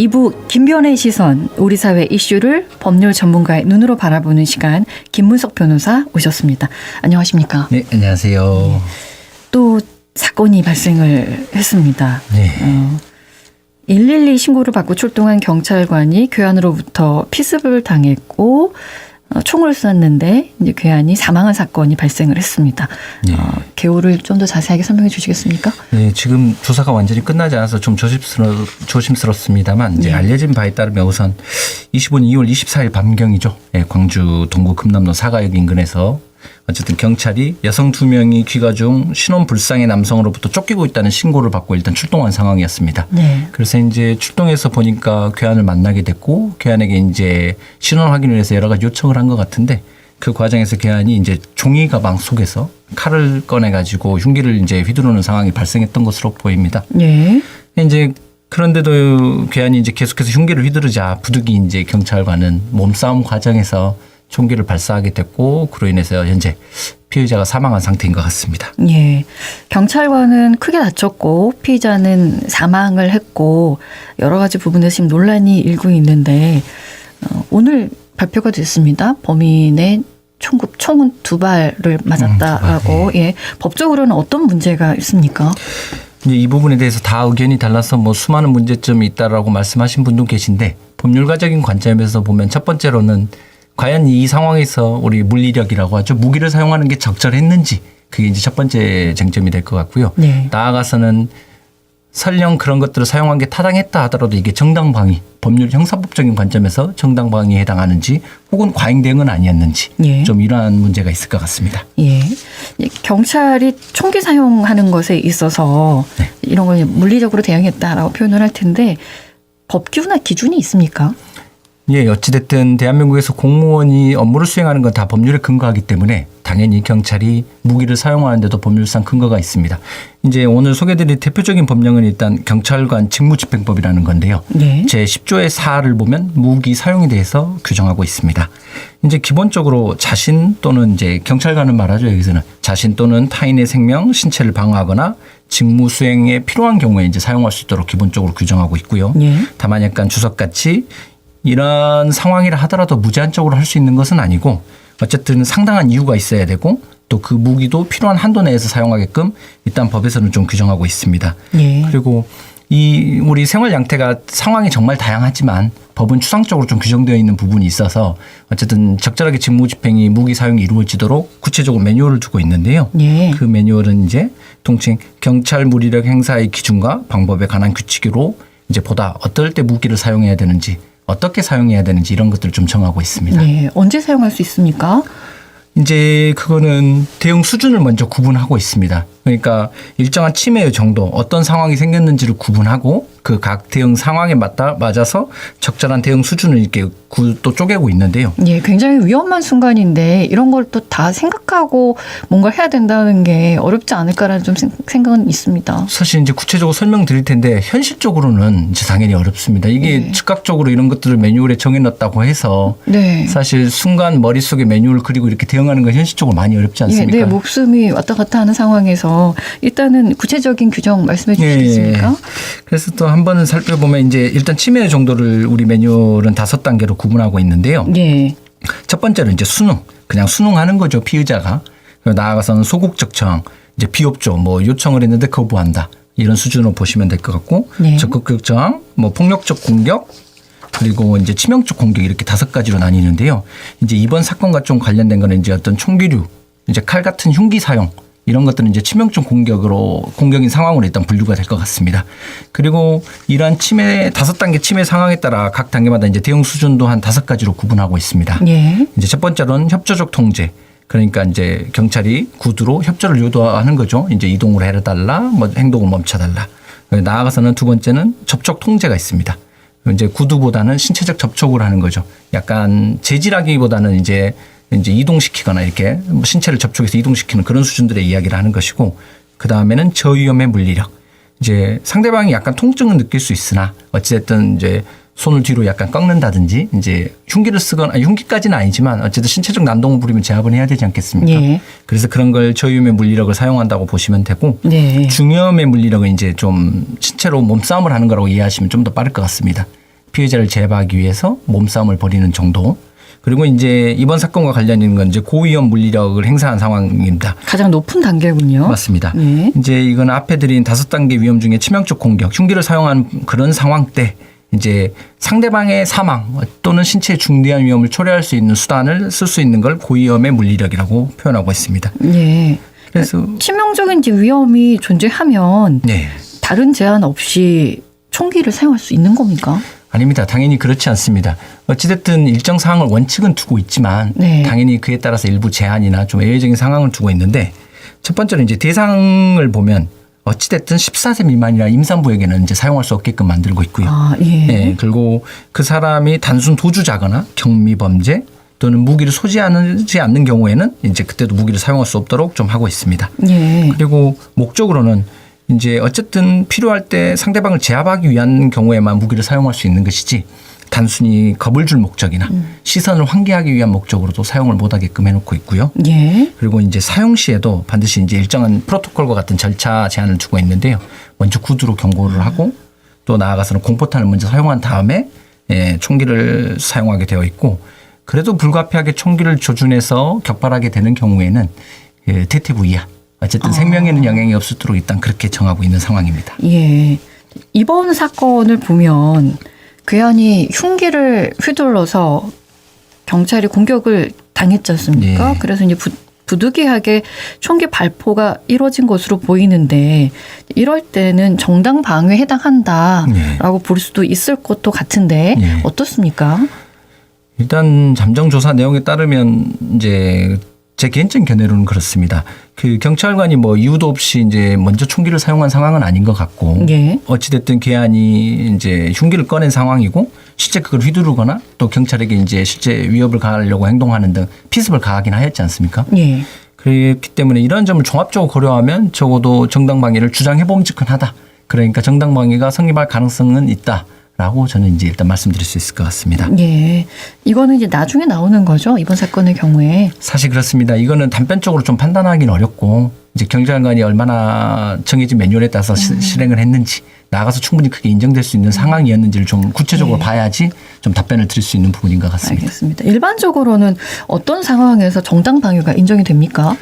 2부 김변의 시선, 우리 사회 이슈를 법률 전문가의 눈으로 바라보는 시간, 김문석 변호사 오셨습니다. 안녕하십니까? 네, 안녕하세요. 또 사건이 발생을 했습니다. 네. 112 신고를 받고 출동한 경찰관이 괴한으로부터 피습을 당했고 총을 쐈는데 이제 괴한이 사망한 사건이 발생을 했습니다. 네. 개요를 좀 더 자세하게 설명해 주시겠습니까? 네, 지금 조사가 완전히 끝나지 않아서 좀 조심스럽습니다만 이제 알려진 바에 따르면 우선 25년 2월 24일 밤경이죠. 네, 광주 동구 금남로 사가역 인근에서 어쨌든 경찰이 여성 2명이 귀가 중 신원 불상의 남성으로부터 쫓기고 있다는 신고를 받고 일단 출동한 상황이었습니다. 네. 그래서 이제 출동해서 보니까 괴한을 만나게 됐고 괴한에게 이제 신원 확인을 해서 여러 가지 요청을 한 것 같은데 그 과정에서 괴한이 이제 종이 가방 속에서 칼을 꺼내 가지고 흉기를 이제 휘두르는 상황이 발생했던 것으로 보입니다. 네. 이제 그런데도 괴한이 이제 계속해서 흉기를 휘두르자 부득이 이제 경찰관은 몸싸움 과정에서 총기를 발사하게 됐고 그로 인해서 현재 피의자가 사망한 상태인 것 같습니다. 예. 경찰관은 크게 다쳤고 피의자는 사망을 했고 여러 가지 부분에서 지금 논란이 일고 있는데 오늘 발표가 됐습니다. 범인의 총은 2발을 맞았다라고. 예. 법적으로는 어떤 문제가 있습니까? 이제 이 부분에 대해서 다 의견이 달라서 뭐 수많은 문제점이 있다라고 말씀하신 분도 계신데 법률가적인 관점에서 보면 첫 번째로는 과연 이 상황에서 우리 물리력이라고 하죠. 무기를 사용하는 게 적절했는지 그게 이제 첫 번째 쟁점이 될 것 같고요. 네. 나아가서는 설령 그런 것들을 사용한 게 타당했다 하더라도 이게 정당방위, 법률 형사법적인 관점에서 정당방위에 해당하는지 혹은 과잉 대응은 아니었는지 예. 좀 이러한 문제가 있을 것 같습니다. 예. 경찰이 총기 사용하는 것에 있어서 이런 걸 물리적으로 대응했다라고 표현을 할 텐데 법규나 기준이 있습니까? 예, 어찌됐든 대한민국에서 공무원이 업무를 수행하는 건 다 법률에 근거하기 때문에 당연히 경찰이 무기를 사용하는데도 법률상 근거가 있습니다. 이제 오늘 소개드릴 대표적인 법령은 일단 경찰관 직무집행법이라는 건데요. 네. 제10조의 4를 보면 무기 사용에 대해서 규정하고 있습니다. 이제 기본적으로 자신 또는 이제 경찰관은 말하죠. 여기서는 자신 또는 타인의 생명, 신체를 방어하거나 직무 수행에 필요한 경우에 이제 사용할 수 있도록 기본적으로 규정하고 있고요. 네. 다만 약간 주석같이 이런 상황이라 하더라도 무제한적으로 할 수 있는 것은 아니고 어쨌든 상당한 이유가 있어야 되고 또 그 무기도 필요한 한도 내에서 사용하게끔 일단 법에서는 좀 규정하고 있습니다. 예. 그리고 이 우리 생활 양태가 상황이 정말 다양하지만 법은 추상적으로 좀 규정되어 있는 부분이 있어서 어쨌든 적절하게 직무 집행이 무기 사용이 이루어지도록 구체적으로 매뉴얼을 두고 있는데요. 예. 그 매뉴얼은 이제 통칭 경찰 무리력 행사의 기준과 방법에 관한 규칙으로 이제 보다 어떨 때 무기를 사용해야 되는지 어떻게 사용해야 되는지 이런 것들을 좀 정하고 있습니다. 네. 언제 사용할 수 있습니까? 이제 그거는 대응 수준을 먼저 구분하고 있습니다. 그러니까 일정한 침해의 정도, 어떤 상황이 생겼는지를 구분하고 그 각 대응 상황에 맞아서 적절한 대응 수준을 이렇게 또 쪼개고 있는데요. 예, 굉장히 위험한 순간인데 이런 걸 또 다 생각하고 뭔가 해야 된다는 게 어렵지 않을까라는 좀 생각은 있습니다. 사실 이제 구체적으로 설명드릴 텐데 현실적으로는 이제 당연히 어렵습니다. 이게 네. 즉각적으로 이런 것들을 매뉴얼에 정해놨다고 해서 네. 사실 순간 머릿속에 매뉴얼을 그리고 이렇게 대응하는 건 현실적으로 많이 어렵지 않습니까? 예, 네, 목숨이 왔다 갔다 하는 상황에서 일단은 구체적인 규정 말씀해 주시겠습니까? 그래서 또 한 번은 살펴보면 이제 일단 침해 정도를 우리 매뉴얼은 5단계로 구분하고 있는데요. 예. 첫 번째로 이제 수능, 그냥 수능하는 거죠 피의자가. 나아가서는 소극적청, 이제 비협조, 뭐 요청을 했는데 거부한다 이런 수준으로 보시면 될 것 같고, 네. 적극적 저항, 뭐 폭력적 공격. 그리고 이제 치명적 공격 이렇게 5가지로 나뉘는데요. 이제 이번 사건과 좀 관련된 거는 이제 어떤 총기류, 이제 칼 같은 흉기 사용 이런 것들은 이제 치명적 공격인 상황으로 일단 분류가 될 것 같습니다. 그리고 이러한 침해 5단계 침해 상황에 따라 각 단계마다 이제 대응 수준도 한 5가지로 구분하고 있습니다. 예. 이제 첫 번째로는 협조적 통제. 그러니까 이제 경찰이 구두로 협조를 유도하는 거죠. 이제 이동을 해달라, 뭐 행동을 멈춰달라. 나아가서는 두 번째는 접촉 통제가 있습니다. 이제 구두보다는 신체적 접촉을 하는 거죠. 약간 제지라기보다는 이제 이동시키거나 이렇게 신체를 접촉해서 이동시키는 그런 수준들의 이야기를 하는 것이고, 그 다음에는 저위험의 물리력. 이제 상대방이 약간 통증은 느낄 수 있으나 어찌됐든 이제 손을 뒤로 약간 꺾는다든지 이제 흉기를 쓰거나 흉기까지는 아니지만 어쨌든 신체적 난동을 부리면 제압은 해야 되지 않겠습니까? 예. 그래서 그런 걸 저위험의 물리력을 사용한다고 보시면 되고, 네. 중위험의 물리력은 이제 좀 신체로 몸싸움을 하는 거라고 이해하시면 좀 더 빠를 것 같습니다. 피해자를 제압하기 위해서 몸싸움을 벌이는 정도. 그리고 이제 이번 사건과 관련 있는 건 이제 고위험 물리력을 행사한 상황입니다. 가장 높은 단계군요. 맞습니다. 예. 이제 이건 앞에 드린 5단계 위험 중에 치명적 공격, 흉기를 사용한 그런 상황 때 이제 상대방의 사망 또는 신체에 중대한 위험을 초래할 수 있는 수단을 쓸 수 있는 걸 고위험의 물리력이라고 표현하고 있습니다. 예. 그래서 치명적인 이제 위험이 존재하면 네. 다른 제한 없이 총기를 사용할 수 있는 겁니까? 아닙니다. 당연히 그렇지 않습니다. 어찌됐든 일정 사항을 원칙은 두고 있지만 네. 당연히 그에 따라서 일부 제한이나 좀 예외적인 상황을 두고 있는데 첫 번째로 이제 대상을 보면 어찌됐든 14세 미만이나 임산부에게는 이제 사용할 수 없게끔 만들고 있고요. 아, 예. 네, 그리고 그 사람이 단순 도주자거나 경미 범죄 또는 무기를 소지하지 않는 경우에는 이제 그때도 무기를 사용할 수 없도록 좀 하고 있습니다. 예. 그리고 목적으로는 이제 어쨌든 필요할 때 상대방을 제압하기 위한 경우에만 무기를 사용할 수 있는 것이지 단순히 겁을 줄 목적이나 시선을 환기하기 위한 목적으로도 사용을 못하게끔 해놓고 있고요. 예. 그리고 이제 사용 시에도 반드시 이제 일정한 프로토콜과 같은 절차 제한을 두고 있는데요. 먼저 구두로 경고를 하고 또 나아가서는 공포탄을 먼저 사용한 다음에 총기를 사용하게 되어 있고 그래도 불가피하게 총기를 조준해서 격발하게 되는 경우에는 대퇴부 이하. 어쨌든 생명에는 영향이 없도록 일단 그렇게 정하고 있는 상황입니다. 예. 이번 사건을 보면 괴한이 흉기를 휘둘러서 경찰이 공격을 당했지 않습니까? 예. 그래서 이제 부득이하게 총기 발포가 이루어진 것으로 보이는데 이럴 때는 정당 방위에 해당한다라고 볼 수도 있을 것도 같은데 예. 어떻습니까? 일단 잠정 조사 내용에 따르면 이제 제 개인적인 견해로는 그렇습니다. 그 경찰관이 뭐 이유도 없이 이제 먼저 총기를 사용한 상황은 아닌 것 같고 예. 어찌됐든 괴한이 이제 흉기를 꺼낸 상황이고 실제 그걸 휘두르거나 또 경찰에게 이제 실제 위협을 가하려고 행동하는 등 피습을 가하긴 하였지 않습니까? 예. 그렇기 때문에 이런 점을 종합적으로 고려하면 적어도 정당방위를 주장해봄직하다. 그러니까 정당방위가 성립할 가능성은 있다. 라고 저는 이제 일단 말씀드릴 수 있을 것 같습니다. 예. 이거는 이제 나중에 나오는 거죠. 이번 사건의 경우에. 사실 그렇습니다. 이거는 단편적으로 좀 판단하기는 어렵고 이제 경찰관이 얼마나 정해진 매뉴얼에 따라서 실행을 했는지 나가서 충분히 크게 인정될 수 있는 상황이었는지를 좀 구체적으로 네. 봐야지 좀 답변을 드릴 수 있는 부분인 것 같습니다. 알겠습니다. 일반적으로는 어떤 상황에서 정당 방위가 인정이 됩니까?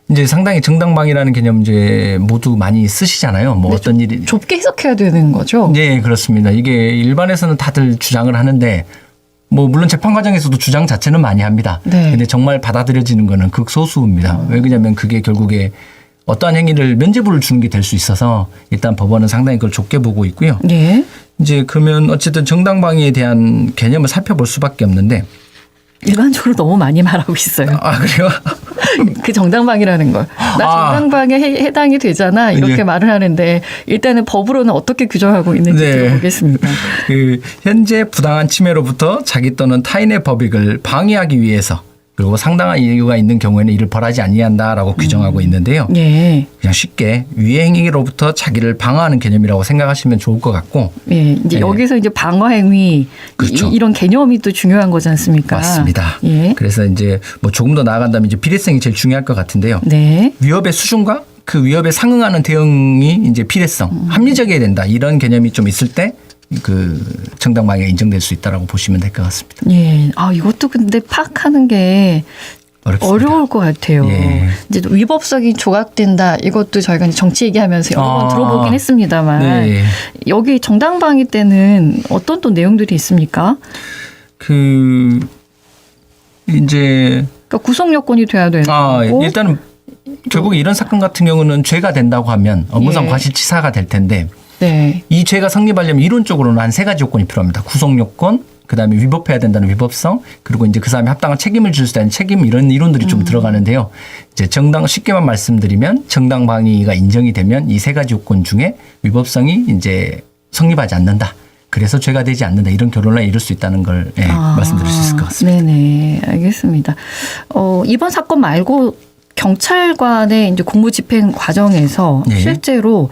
이제 상당히 정당방위라는 개념 이제 모두 많이 쓰시잖아요. 뭐 어떤 일이 좁게 해석해야 되는 거죠. 네, 그렇습니다. 이게 일반에서는 다들 주장을 하는데 뭐 물론 재판 과정에서도 주장 자체는 많이 합니다. 네. 근데 정말 받아들여지는 거는 극소수입니다. 왜 그러냐면 그게 결국에 어떠한 행위를 면죄부를 주는 게 될 수 있어서 일단 법원은 상당히 그걸 좁게 보고 있고요. 예. 이제 그러면 어쨌든 정당방위에 대한 개념을 살펴볼 수밖에 없는데 일반적으로 너무 많이 말하고 있어요. 아, 그래요? 그 정당방위라는 걸. 나 정당방위에 해당이 되잖아. 이렇게 네. 말을 하는데 일단은 법으로는 어떻게 규정하고 있는지 네. 들어보겠습니다. 그 현재 부당한 침해로부터 자기 또는 타인의 법익을 방해하기 위해서 그리고 상당한 이유가 있는 경우에는 이를 벌하지 아니한다라고 규정하고 있는데요. 예. 그냥 쉽게 위해 행위로부터 자기를 방어하는 개념이라고 생각하시면 좋을 것 같고. 예. 이제 네. 여기서 이제 방어 행위 그렇죠. 이런 개념이 또 중요한 거지 않습니까? 맞습니다. 예. 그래서 이제 뭐 조금 더 나아간다면 이제 비례성이 제일 중요할 것 같은데요. 네. 위협의 수준과 그 위협에 상응하는 대응이 이제 비례성, 합리적이어야 된다. 이런 개념이 좀 있을 때 그 정당방위가 인정될 수 있다라고 보시면 될 것 같습니다. 예. 아, 이것도 근데 파악하는 게 어렵습니다. 어려울 것 같아요. 예. 이제 위법성이 조각된다. 이것도 저희가 이제 정치 얘기하면서 여러 번 들어보긴 했습니다만 네. 여기 정당방위 때는 어떤 또 내용들이 있습니까? 그 이제 그러니까 구속 요건이 돼야 되는 거고. 일단은 결국 이런 사건 같은 경우는 죄가 된다고 하면 업무상 예. 과실치사가 될 텐데 네. 이 죄가 성립하려면 이론적으로는 한 3가지 요건이 필요합니다. 구속 요건, 그다음에 위법해야 된다는 위법성, 그리고 이제 그 사람이 합당한 책임을 질 수 있다는 책임 이런 이론들이 좀 들어가는데요. 이제 쉽게만 말씀드리면 정당방위가 인정이 되면 이 3가지 요건 중에 위법성이 이제 성립하지 않는다. 그래서 죄가 되지 않는다. 이런 결론에 이를 수 있다는 걸 말씀드릴 수 있을 것 같습니다. 네네. 알겠습니다. 이번 사건 말고 경찰관의 이제 공무집행 과정에서 네. 실제로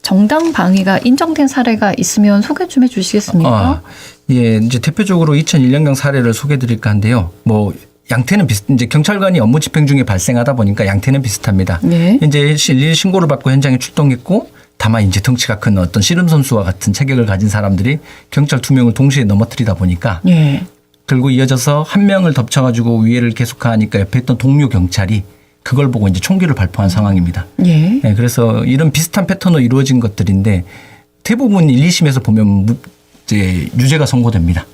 정당 방위가 인정된 사례가 있으면 소개 좀 해주시겠습니까? 예, 이제 대표적으로 2001년경 사례를 소개드릴까 한데요. 뭐 양태는 이제 경찰관이 업무 집행 중에 발생하다 보니까 양태는 비슷합니다. 네. 이제 일일 신고를 받고 현장에 출동했고 다만 이제 덩치가 큰 어떤 씨름 선수와 같은 체격을 가진 사람들이 경찰 2명을 동시에 넘어뜨리다 보니까 예. 그리고 이어져서 한 명을 덮쳐가지고 위해를 계속하니까 옆에 있던 동료 경찰이 그걸 보고 이제 총기를 발포한 상황입니다. 예. 네, 그래서 이런 비슷한 패턴으로 이루어진 것들인데 대부분 1, 2심에서 보면 이제 유죄가 선고됩니다.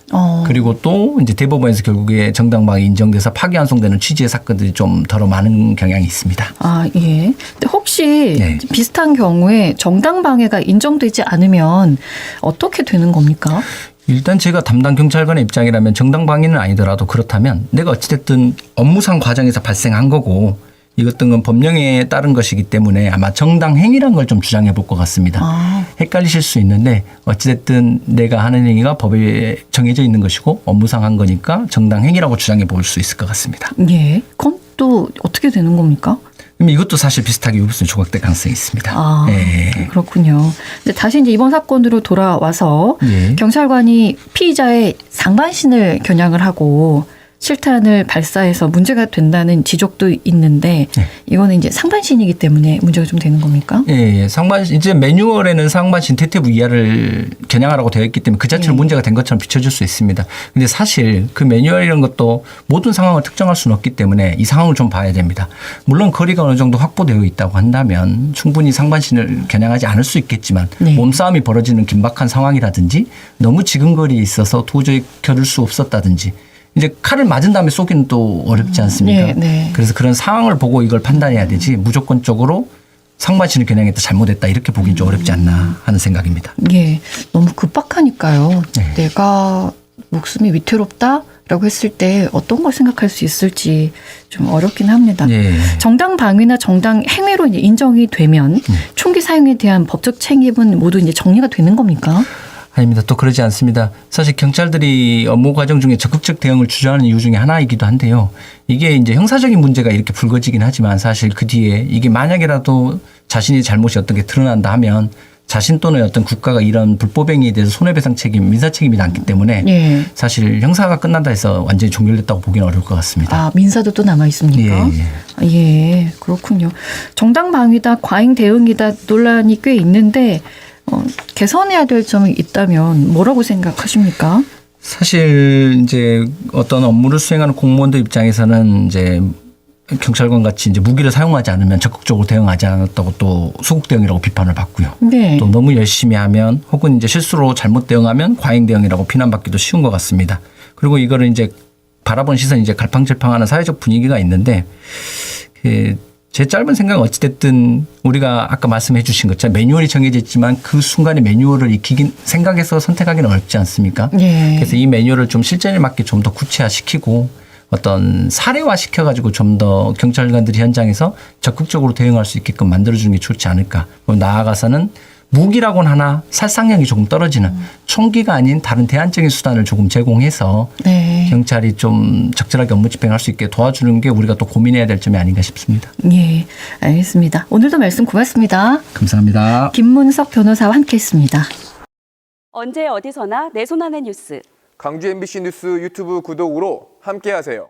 그리고 또 이제 대법원에서 결국에 정당방위 인정돼서 파기환송되는 취지의 사건들이 좀 더 많은 경향이 있습니다. 아, 예. 근데 혹시 네. 비슷한 경우에 정당방해가 인정되지 않으면 어떻게 되는 겁니까? 일단 제가 담당 경찰관의 입장이라면 정당방위는 아니더라도 그렇다면 내가 어찌됐든 업무상 과정에서 발생한 거고 이것 등은 법령에 따른 것이기 때문에 아마 정당행위란 걸 좀 주장해 볼 것 같습니다. 아. 헷갈리실 수 있는데 어찌됐든 내가 하는 행위가 법에 정해져 있는 것이고 업무상 한 거니까 정당행위라고 주장해 볼 수 있을 것 같습니다. 예. 그건 또 어떻게 되는 겁니까? 그럼 이것도 사실 비슷하게 유불선 조각될 가능성이 있습니다. 아, 예. 그렇군요. 근데 다시 이제 이번 사건으로 돌아와서 예. 경찰관이 피의자의 상반신을 겨냥을 하고 실탄을 발사해서 문제가 된다는 지적도 있는데 네. 이거는 이제 상반신이기 때문에 문제가 좀 되는 겁니까? 예, 상반신 이제 매뉴얼에는 상반신 대퇴부 이하를 겨냥하라고 되어 있기 때문에 그 자체로 문제가 된 것처럼 비춰질 수 있습니다. 근데 사실 그 매뉴얼이라는 것도 모든 상황을 특정할 수는 없기 때문에 이 상황을 좀 봐야 됩니다. 물론 거리가 어느 정도 확보되어 있다고 한다면 충분히 상반신을 겨냥하지 않을 수 있겠지만 네. 몸싸움이 벌어지는 긴박한 상황이라든지 너무 지근거리에 있어서 도저히 겨룰 수 없었다든지 이제 칼을 맞은 다음에 쏘기는 또 어렵지 않습니까? 네, 네. 그래서 그런 상황을 보고 이걸 판단해야 되지 무조건적으로 상반신을 겨냥했다 잘못했다 이렇게 보기는 좀 어렵지 않나 하는 생각입니다. 예, 너무 급박하니까요. 네. 내가 목숨이 위태롭다라고 했을 때 어떤 걸 생각할 수 있을지 좀 어렵긴 합니다. 예. 정당 방위나 정당 행위로 이제 인정이 되면 총기 사용에 대한 법적 책임은 모두 이제 정리가 되는 겁니까? 아닙니다. 또 그러지 않습니다. 사실 경찰들이 업무 과정 중에 적극적 대응을 주저하는 이유 중에 하나이기도 한데요. 이게 이제 형사적인 문제가 이렇게 불거지긴 하지만 사실 그 뒤에 이게 만약이라도 자신의 잘못이 어떤 게 드러난다 하면 자신 또는 어떤 국가가 이런 불법 행위에 대해서 손해배상 책임, 민사 책임이 남기 때문에 예. 사실 형사가 끝난다 해서 완전히 종결됐다고 보기는 어려울 것 같습니다. 아, 민사도 또 남아 있습니까? 예, 예. 아, 예, 그렇군요. 정당 방위다, 과잉 대응이다 논란이 꽤 있는데 개선해야 될 점이 있다면 뭐라고 생각하십니까? 사실 이제 어떤 업무를 수행하는 공무원들 입장에서는 이제 경찰관 같이 이제 무기를 사용하지 않으면 적극적으로 대응하지 않았다고 또 소극 대응이라고 비판을 받고요. 네. 또 너무 열심히 하면 혹은 이제 실수로 잘못 대응하면 과잉 대응이라고 비난받기도 쉬운 것 같습니다. 그리고 이거를 이제 바라본 시선이 이제 갈팡질팡하는 사회적 분위기가 있는데 제 짧은 생각은 어찌됐든 우리가 아까 말씀해 주신 것처럼 매뉴얼이 정해져 있지만 그 순간에 매뉴얼을 익히긴 생각해서 선택하기는 어렵지 않습니까? 예. 그래서 이 매뉴얼을 좀 실전에 맞게 좀 더 구체화시키고 어떤 사례화 시켜가지고 좀 더 경찰관들이 현장에서 적극적으로 대응할 수 있게끔 만들어주는 게 좋지 않을까. 나아가서는 무기라고는 하나 살상력이 조금 떨어지는 총기가 아닌 다른 대안적인 수단을 조금 제공해서 네. 경찰이 좀 적절하게 업무 집행할 수 있게 도와주는 게 우리가 또 고민해야 될 점이 아닌가 싶습니다. 예, 알겠습니다. 오늘도 말씀 고맙습니다. 감사합니다. 김문석 변호사와 함께했습니다. 언제 어디서나 내 손 안의 뉴스. 강주 MBC 뉴스 유튜브 구독으로 함께하세요.